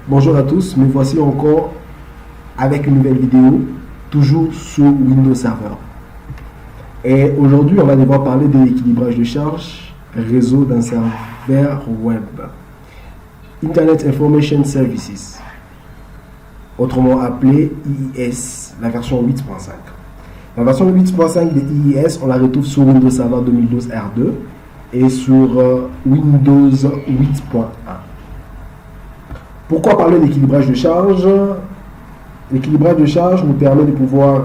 Bonjour à tous, me voici encore avec une nouvelle vidéo, toujours sur Windows Server. Et aujourd'hui, on va devoir parler de l'équilibrage de charge réseau d'un serveur web. Internet Information Services, autrement appelé IIS, la version 8.5. La version 8.5 de IIS, on la retrouve sur Windows Server 2012 R2 et sur Windows 8.1. Pourquoi parler d'équilibrage de charge? L'équilibrage de charge nous permet de pouvoir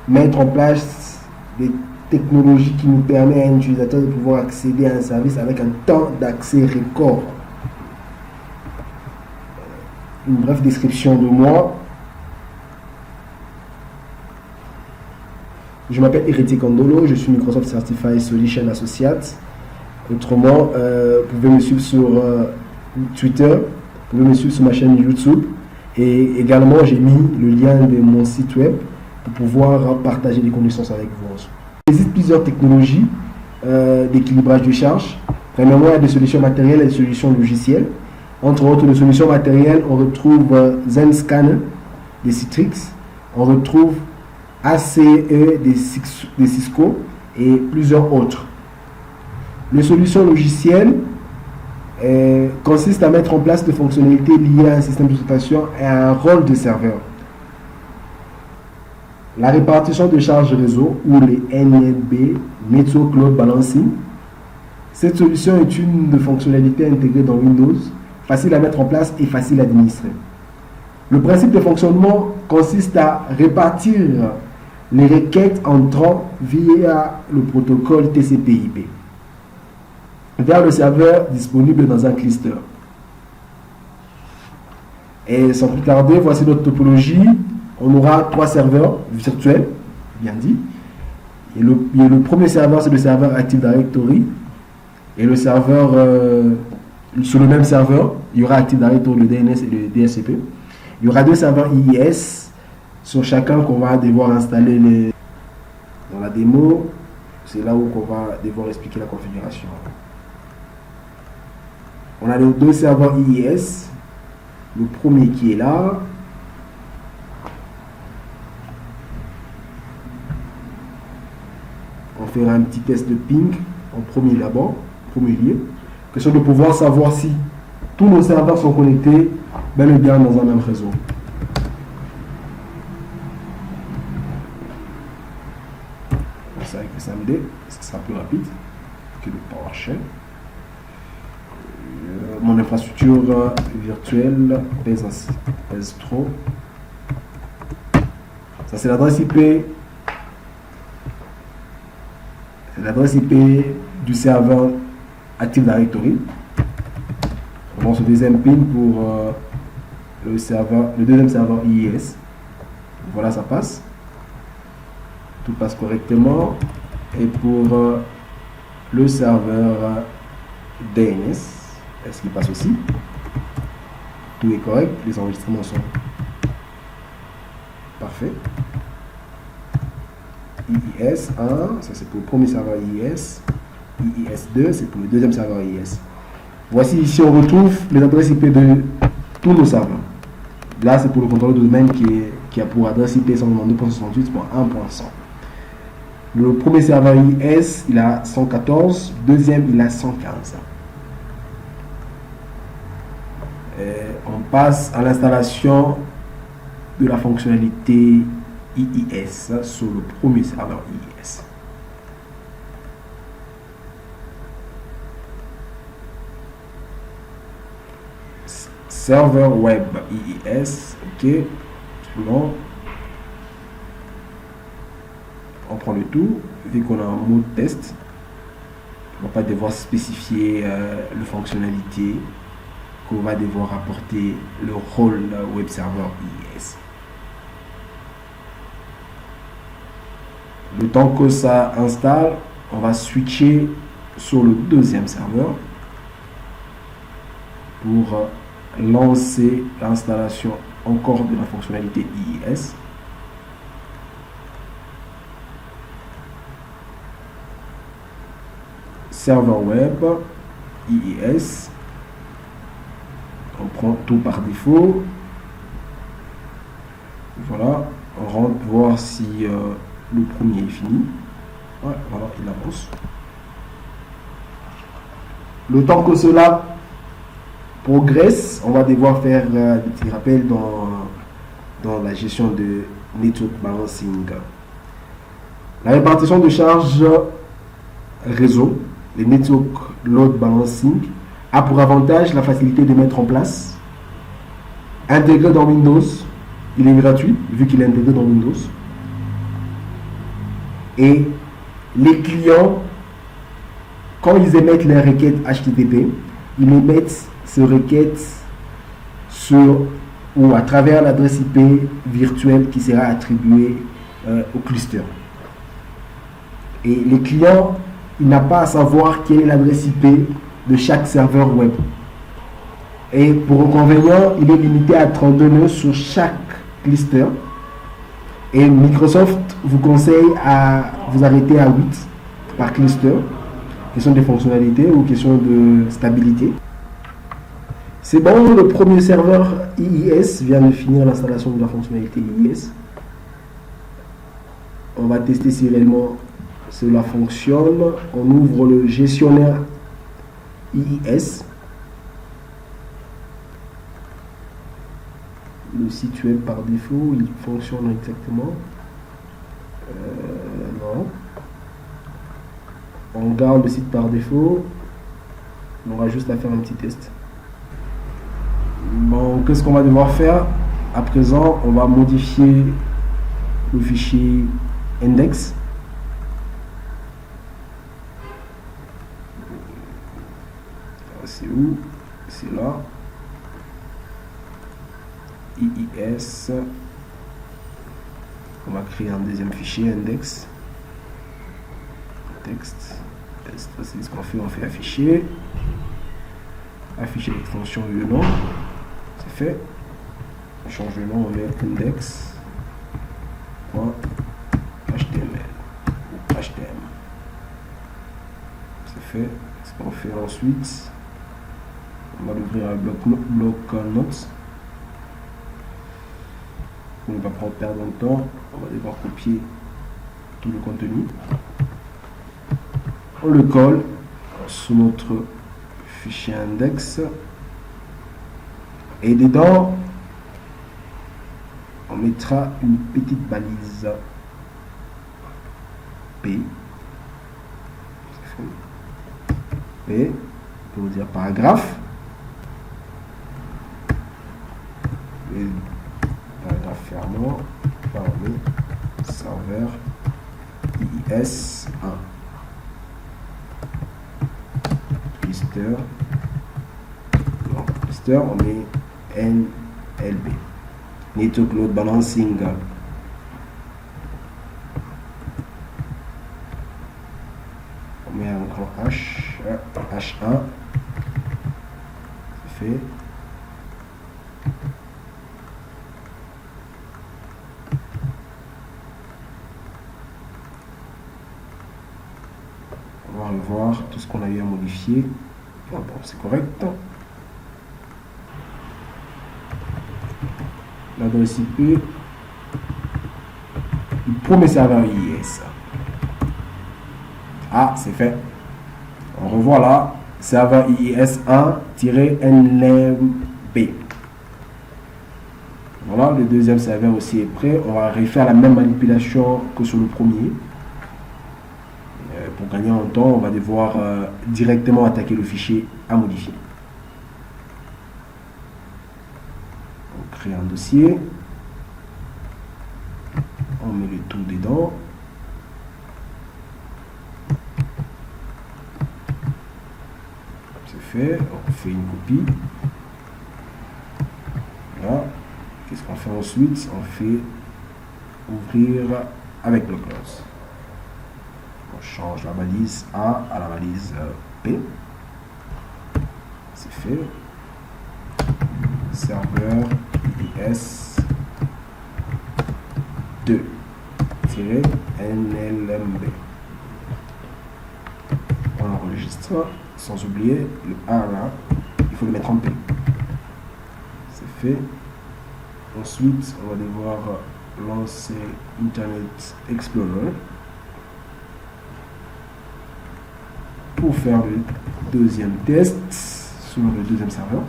mettre en place des technologies qui nous permettent à un utilisateur de pouvoir accéder à un service avec un temps d'accès record. Une brève description de moi. Je m'appelle Héritier Kondolo, je suis Microsoft Certified Solution Associate. Autrement, vous pouvez me suivre sur Twitter, vous pouvez me suivre sur ma chaîne YouTube. Et également, j'ai mis le lien de mon site web pour pouvoir partager des connaissances avec vous. Il existe plusieurs technologies d'équilibrage de charge. Premièrement, il y a des solutions matérielles et des solutions logicielles. Entre autres, les solutions matérielles, on retrouve ZenScanner de Citrix, on retrouve ACE de Cisco et plusieurs autres. Les solutions logicielles consistent à mettre en place des fonctionnalités liées à un système d'exploitation et à un rôle de serveur. La répartition de charges réseau ou les NLB, Network Load Balancing. Cette solution est une de fonctionnalités intégrées dans Windows, facile à mettre en place et facile à administrer. Le principe de fonctionnement consiste à répartir les requêtes entrant via le protocole TCP/IP vers le serveur disponible dans un cluster. Et sans plus tarder, voici notre topologie. On aura 3 serveurs virtuels, bien dit. Et le premier serveur, c'est le serveur Active Directory. Et le serveur, sur le même serveur, il y aura Active Directory, le DNS et le DHCP. Il y aura 2 serveurs IIS sur chacun qu'on va devoir installer dans la démo. C'est là où on va devoir expliquer la configuration. On a les 2 serveurs IIS. Le premier qui est là. On fera un petit test de ping en premier d'abord, premier lieu. Question de pouvoir savoir si tous nos serveurs sont connectés bel et bien dans un même réseau. C'est avec le SAMD, ça sera plus rapide que le PowerShell. Mon infrastructure virtuelle pèse trop. Ça, c'est l'adresse IP. C'est l'adresse IP du serveur Active Directory. On lance le deuxième pin pour le deuxième serveur IIS. Voilà, ça passe. Tout passe correctement. Et pour le serveur DNS, est-ce qu'il passe aussi? Tout est correct, les enregistrements sont parfaits. IIS 1, ça c'est pour le premier serveur IIS. IIS 2, c'est pour le deuxième serveur IIS. Voici ici, on retrouve les adresses IP de tous nos serveurs. Là, c'est pour le contrôleur de domaine qui a pour adresse IP 192.168.1.100. Le premier serveur IIS, il a 114. Deuxième, il a 115. On passe à l'installation de la fonctionnalité IIS sur le premier serveur IIS. Serveur web IIS, ok, bon. On prend le tout, vu qu'on a un mode test, on va pas devoir spécifier la fonctionnalité, qu'on va devoir apporter le rôle web server IIS. Le temps que ça installe, on va switcher sur le deuxième serveur pour lancer l'installation encore de la fonctionnalité IIS. Serveur web IIS. On prend tout par défaut. Voilà, on rentre voir si le premier est fini. Ouais, voilà, il avance. Le temps que cela progresse, on va devoir faire des petits rappels dans la gestion de network balancing. La répartition de charges réseau, le network load balancing, a pour avantage la facilité de mettre en place, intégré dans Windows. Il est gratuit vu qu'il est intégré dans Windows. Et les clients, quand ils émettent les requêtes HTTP, ils émettent ces requêtes sur ou à travers l'adresse IP virtuelle qui sera attribuée au cluster. Et les clients, il n'a pas à savoir quelle est l'adresse IP de chaque serveur web. Et pour inconvénient, il est limité à 32 nœuds sur chaque cluster. Et Microsoft vous conseille à vous arrêter à 8 par cluster. Question de fonctionnalité ou question de stabilité. C'est bon, le premier serveur IIS vient de finir l'installation de la fonctionnalité IIS. On va tester si réellement cela fonctionne. On ouvre le gestionnaire IIS. Le site web par défaut, il fonctionne exactement. Non. On garde le site par défaut. On aura juste à faire un petit test. Bon, qu'est-ce qu'on va devoir faire? À présent, on va modifier le fichier index. C'est où? C'est là. IIS. On va créer un deuxième fichier index. Texte. C'est ce qu'on fait. On fait afficher. Afficher l'extension et le nom. C'est fait. On change le nom, on met index.html ou htm. C'est fait. Ce qu'on fait ensuite, on va l'ouvrir à bloc notes. On ne va pas perdre de temps. On va devoir copier tout le contenu. On le colle sur notre fichier index. Et dedans, on mettra une petite balise P. P pour dire paragraphe. Et paragraphe fermant, fermé, serveur IIS 1. Cluster, on met NLB. Network Load Balancing. On met un grand H1. C'est fait. On va revoir tout ce qu'on a eu à modifier. Bon, c'est correct. L'adresse IP du premier serveur IIS. Ah, c'est fait. On revoit là, serveur IIS 1-NLB. Voilà, le deuxième serveur aussi est prêt. On va refaire la même manipulation que sur le premier. Pour gagner en temps, on va devoir directement attaquer le fichier à modifier. On crée un dossier. On met le tout dedans. C'est fait. On fait une copie. Voilà. Qu'est-ce qu'on fait ensuite? On fait ouvrir avec le close. On change la balise A à la balise P. C'est fait. Serveur IIS 2-NLMB. On enregistre, sans oublier le A là, il faut le mettre en P. fait. Ensuite, on va devoir lancer Internet Explorer pour faire le deuxième test sur le deuxième serveur.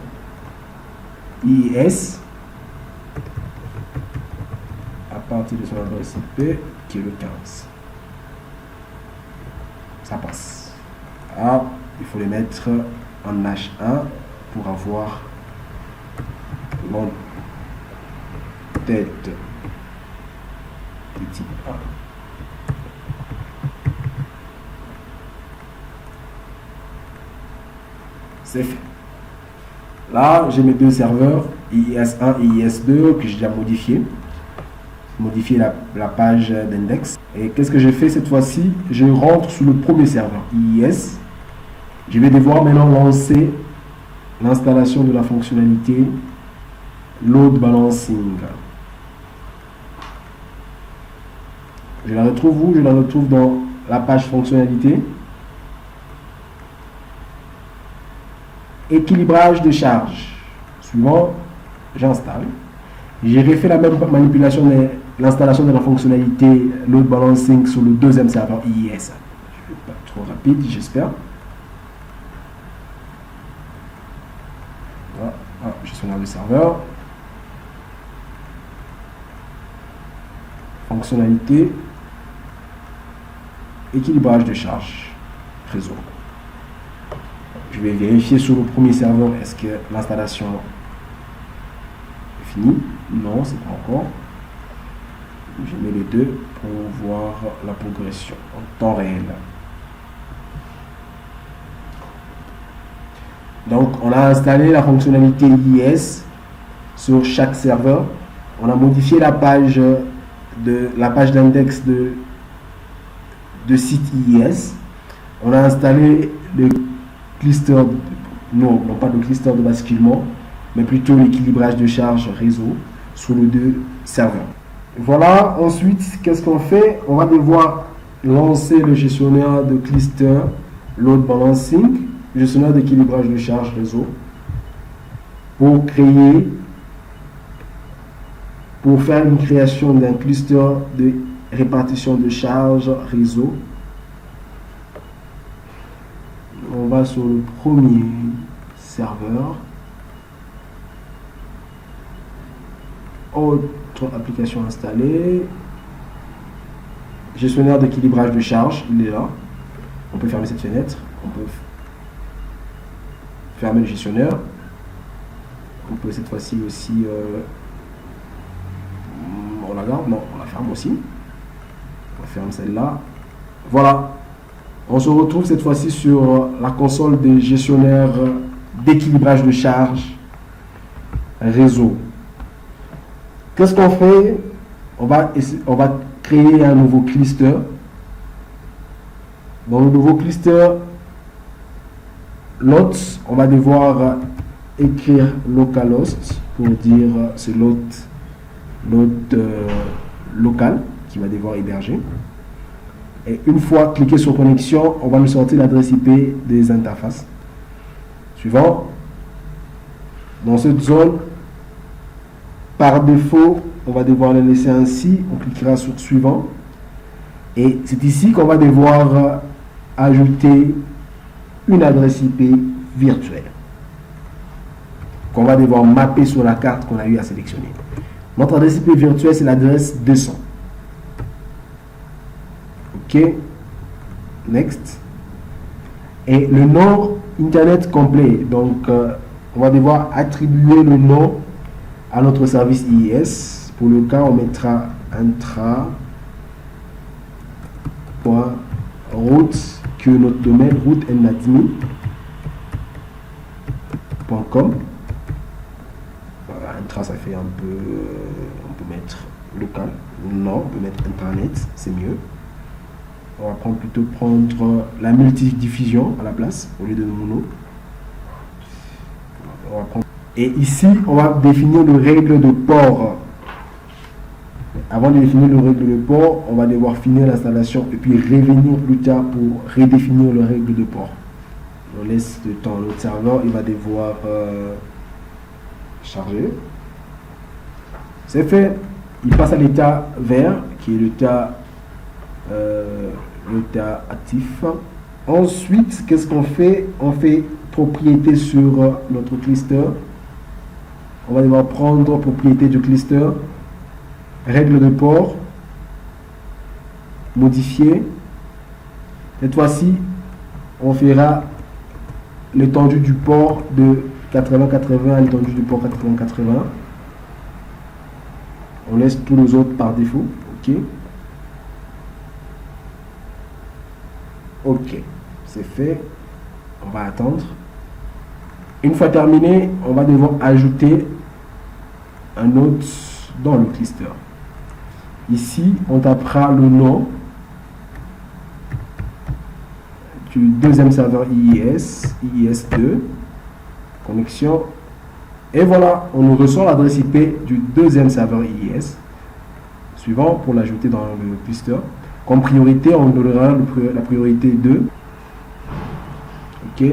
IIS à partir de son adresse IP qui est le 15. Ça passe. Ah, il faut les mettre en H1 pour avoir l'entête de type A. C'est fait. Là, j'ai mes deux serveurs, IIS1 et IIS2, que j'ai déjà modifié la page d'index. Et qu'est-ce que j'ai fait cette fois-ci? Je rentre sur le premier serveur, IIS. Je vais devoir maintenant lancer l'installation de la fonctionnalité Load Balancing. Je la retrouve où? Je la retrouve dans la page fonctionnalité. Équilibrage de charge. Suivant, j'installe. J'ai refait la même manipulation de l'installation de la fonctionnalité Load Balancing sur le deuxième serveur IIS. Je ne vais pas trop rapide, j'espère. Voilà, gestionnaire de serveur. Fonctionnalité équilibrage de charge réseau. Je vais vérifier sur le premier serveur est-ce que l'installation est finie. Non, c'est pas encore. Je mets les deux pour voir la progression en temps réel. Donc on a installé la fonctionnalité IIS sur chaque serveur. On a modifié la page d'index de site IIS. On a installé le cluster, non pas le cluster de basculement, mais plutôt l'équilibrage de charge réseau sur les deux serveurs. Voilà, ensuite, qu'est-ce qu'on fait? On va devoir lancer le gestionnaire de cluster Load Balancing, gestionnaire d'équilibrage de charge réseau, pour faire une création d'un cluster de répartition de charge réseau. On va sur le premier serveur. Autre application installée. Gestionnaire d'équilibrage de charge, il est là. On peut fermer cette fenêtre. On peut fermer le gestionnaire. On peut cette fois-ci aussi... on la garde? Non, on la ferme aussi. On ferme celle-là. Voilà. On se retrouve cette fois-ci sur la console des gestionnaires d'équilibrage de charge réseau. Qu'est-ce qu'on fait? On va créer un nouveau cluster. Dans le nouveau cluster, l'hôte, on va devoir écrire localhost pour dire c'est l'hôte local qui va devoir héberger. Et une fois cliqué sur connexion, on va nous sortir l'adresse IP des interfaces. Suivant, dans cette zone, par défaut, on va devoir le laisser ainsi. On cliquera sur suivant. Et c'est ici qu'on va devoir ajouter une adresse IP virtuelle qu'on va devoir mapper sur la carte qu'on a eu à sélectionner. Notre adresse IP virtuelle, c'est l'adresse 200. OK. Next. Et le nom Internet complet. Donc, on va devoir attribuer le nom à notre service IIS. Pour le cas, on mettra intra.route, que notre domaine routeandadmin.com. Voilà, intra, ça fait un peu... on peut mettre local. Non, on peut mettre intranet, c'est mieux. On va plutôt prendre la multidiffusion à la place au lieu de mono. On va prendre... Et ici, on va définir le règle de port. Avant de définir le règle de port, on va devoir finir l'installation et puis revenir plus tard pour redéfinir le règle de port. On laisse le temps. Notre serveur, il va devoir charger. C'est fait. Il passe à l'état vert, qui est l'état actif. Ensuite, qu'est-ce qu'on fait? On fait propriété sur notre cluster. On va devoir prendre propriété du cluster, règle de port, modifier. Cette fois-ci, on fera l'étendue du port de 80-80 à l'étendue du port 80-80. On laisse tous les autres par défaut. OK. OK. C'est fait. On va attendre. Une fois terminé, on va devoir ajouter un node dans le cluster. Ici, on tapera le nom du deuxième serveur IIS, IIS2, connexion. Et voilà, on nous ressort l'adresse IP du deuxième serveur IIS. Suivant, pour l'ajouter dans le cluster. Comme priorité, on donnera la priorité 2. OK.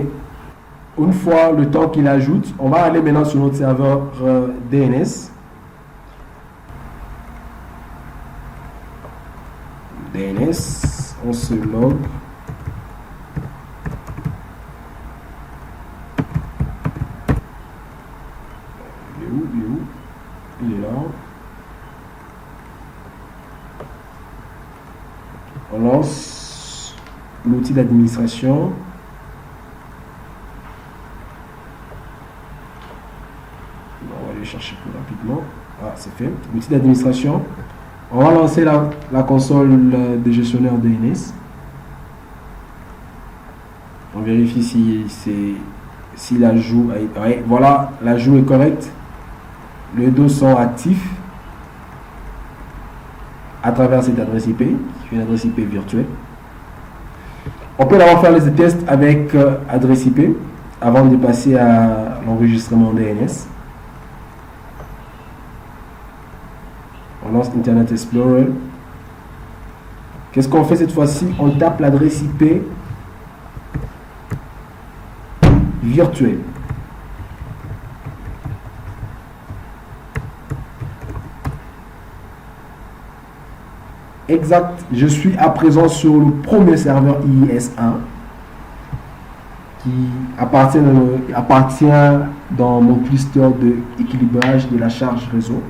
Une fois le temps qu'il ajoute, on va aller maintenant sur notre serveur DNS. DNS, on se log. Il est là. On lance l'outil d'administration. On va aller chercher plus rapidement. Ah, c'est fait. L'outil d'administration. On va lancer la console de gestionnaire DNS. On vérifie si l'ajout ouais, voilà, l'ajout est correct. Les deux sont actifs à travers cette adresse IP, qui est une adresse IP virtuelle. On peut d'abord faire les tests avec adresse IP avant de passer à l'enregistrement DNS. On lance Internet Explorer. Qu'est-ce qu'on fait cette fois-ci? On tape l'adresse IP virtuelle. Exact, je suis à présent sur le premier serveur IIS1 qui appartient dans mon cluster d'équilibrage de la charge réseau.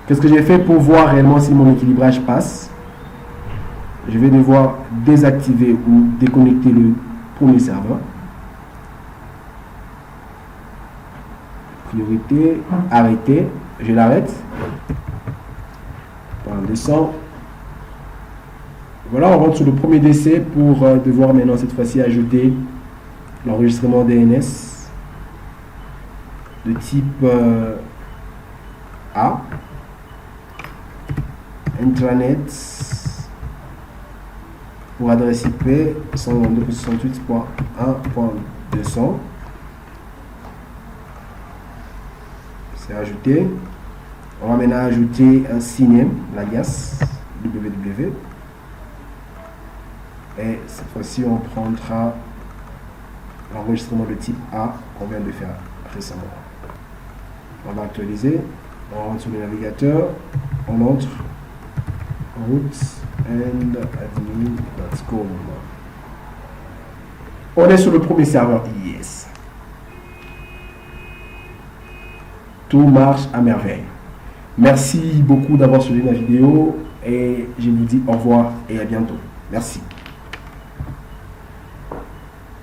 Qu'est-ce que j'ai fait pour voir réellement si mon équilibrage passe? Je vais devoir désactiver ou déconnecter le premier serveur. Priorité, arrêter, je l'arrête. On descend. Voilà, on rentre sur le premier décès pour devoir maintenant cette fois-ci ajouter l'enregistrement DNS de type A, intranet pour adresse IP 192.168.1.200. C'est ajouté. On va maintenant ajouter un CNAME, l'alias www. Et cette fois-ci, on prendra l'enregistrement de type A qu'on vient de faire récemment. On va actualiser. On rentre sur le navigateur. On entre rootandadmin.com. On est sur le premier serveur IIS. Tout marche à merveille. Merci beaucoup d'avoir suivi ma vidéo et je vous dis au revoir et à bientôt. Merci.